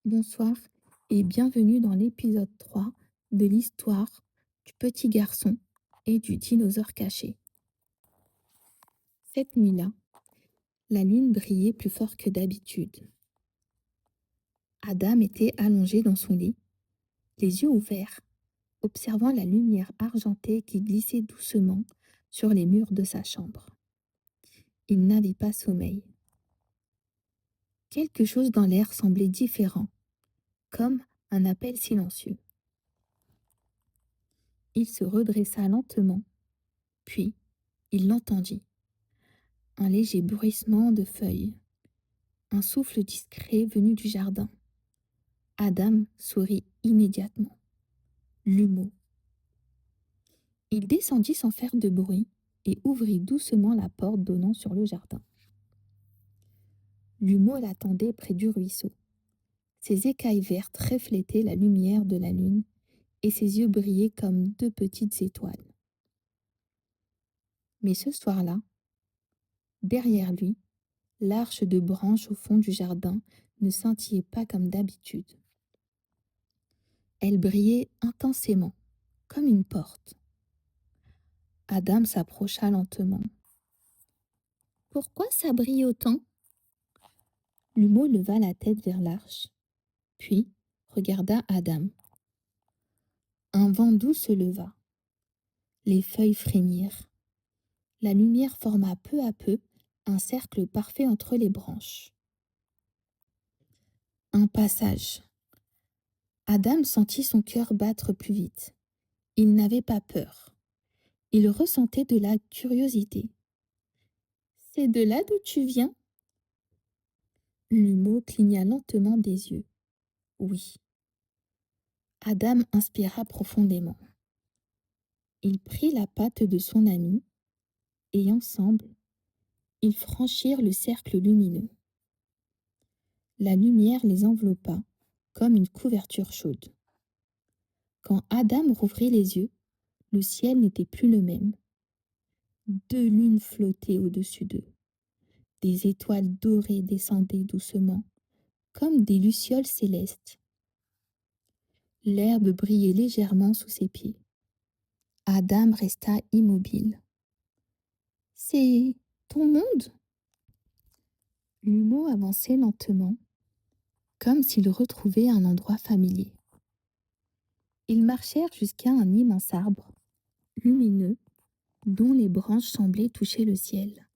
Bonsoir et bienvenue dans l'épisode 3 de l'histoire du petit garçon et du dinosaure caché. Cette nuit-là, la lune brillait plus fort que d'habitude. Adam était allongé dans son lit, les yeux ouverts, observant la lumière argentée qui glissait doucement sur les murs de sa chambre. Il n'avait pas sommeil. Quelque chose dans l'air semblait différent, comme un appel silencieux. Il se redressa lentement, puis il l'entendit. Un léger bruissement de feuilles, un souffle discret venu du jardin. Adam sourit immédiatement. L'humeau. Il descendit sans faire de bruit et ouvrit doucement la porte donnant sur le jardin. L'humeau l'attendait près du ruisseau. Ses écailles vertes reflétaient la lumière de la lune et ses yeux brillaient comme deux petites étoiles. Mais ce soir-là, derrière lui, l'arche de branches au fond du jardin ne scintillait pas comme d'habitude. Elle brillait intensément, comme une porte. Adam s'approcha lentement. Pourquoi ça brille autant? L'humeau leva la tête vers l'arche, puis regarda Adam. Un vent doux se leva. Les feuilles frémirent. La lumière forma peu à peu un cercle parfait entre les branches. Un passage. Adam sentit son cœur battre plus vite. Il n'avait pas peur. Il ressentait de la curiosité. C'est de là d'où tu viens? L'humeau cligna lentement des yeux. Oui. Adam inspira profondément. Il prit la patte de son ami et ensemble, ils franchirent le cercle lumineux. La lumière les enveloppa comme une couverture chaude. Quand Adam rouvrit les yeux, le ciel n'était plus le même. Deux lunes flottaient au-dessus d'eux. Des étoiles dorées descendaient doucement, comme des lucioles célestes. L'herbe brillait légèrement sous ses pieds. Adam resta immobile. C'est ton monde? L'humeau avançait lentement, comme s'il retrouvait un endroit familier. Ils marchèrent jusqu'à un immense arbre, lumineux, dont les branches semblaient toucher le ciel.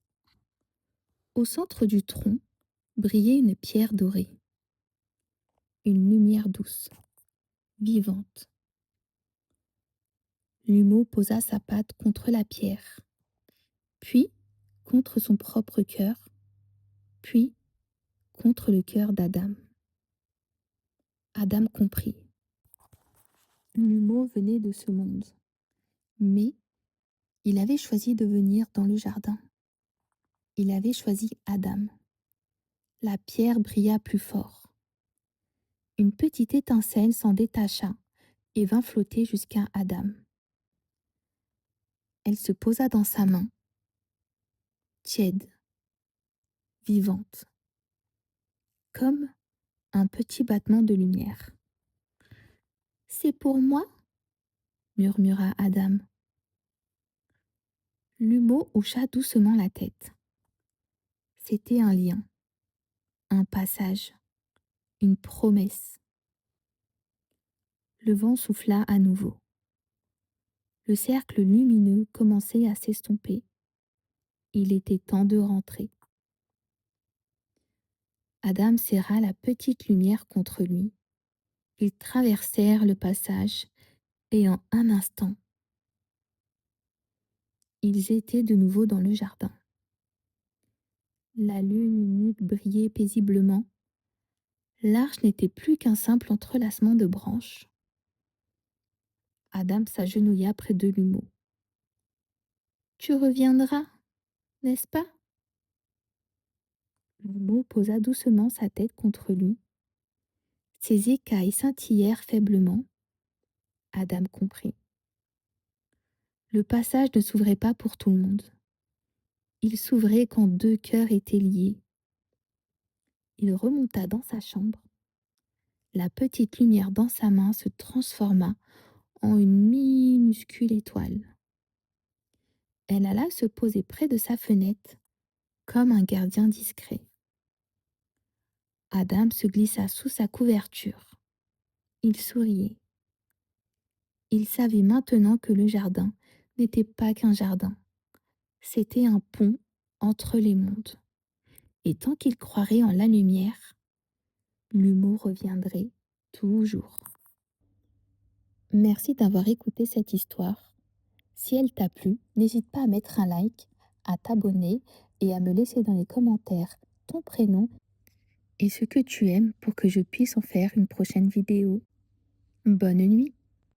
Au centre du tronc brillait une pierre dorée, une lumière douce, vivante. L'humeau posa sa patte contre la pierre, puis contre son propre cœur, puis contre le cœur d'Adam. Adam comprit. L'humeau venait de ce monde, mais il avait choisi de venir dans le jardin. Il avait choisi Adam. La pierre brilla plus fort. Une petite étincelle s'en détacha et vint flotter jusqu'à Adam. Elle se posa dans sa main, tiède, vivante, comme un petit battement de lumière. C'est pour moi? Murmura Adam. L'humeau hocha doucement la tête. C'était un lien, un passage, une promesse. Le vent souffla à nouveau. Le cercle lumineux commençait à s'estomper. Il était temps de rentrer. Adam serra la petite lumière contre lui. Ils traversèrent le passage et en un instant, ils étaient de nouveau dans le jardin. La lune unique brillait paisiblement. L'arche n'était plus qu'un simple entrelacement de branches. Adam s'agenouilla près de l'humeau. Tu reviendras, n'est-ce pas? L'humeau posa doucement sa tête contre lui. Ses écailles scintillèrent faiblement. Adam comprit. Le passage ne s'ouvrait pas pour tout le monde. Il s'ouvrait quand deux cœurs étaient liés. Il remonta dans sa chambre. la petite lumière dans sa main se transforma en une minuscule étoile. Elle alla se poser près de sa fenêtre comme un gardien discret. Adam se glissa sous sa couverture. Il souriait. Il savait maintenant que le jardin n'était pas qu'un jardin, c'était un pont entre les mondes. Et tant qu'il croirait en la lumière, l'humour reviendrait toujours. Merci d'avoir écouté cette histoire. Si elle t'a plu, n'hésite pas à mettre un like, à t'abonner et à me laisser dans les commentaires ton prénom et ce que tu aimes pour que je puisse en faire une prochaine vidéo. Bonne nuit!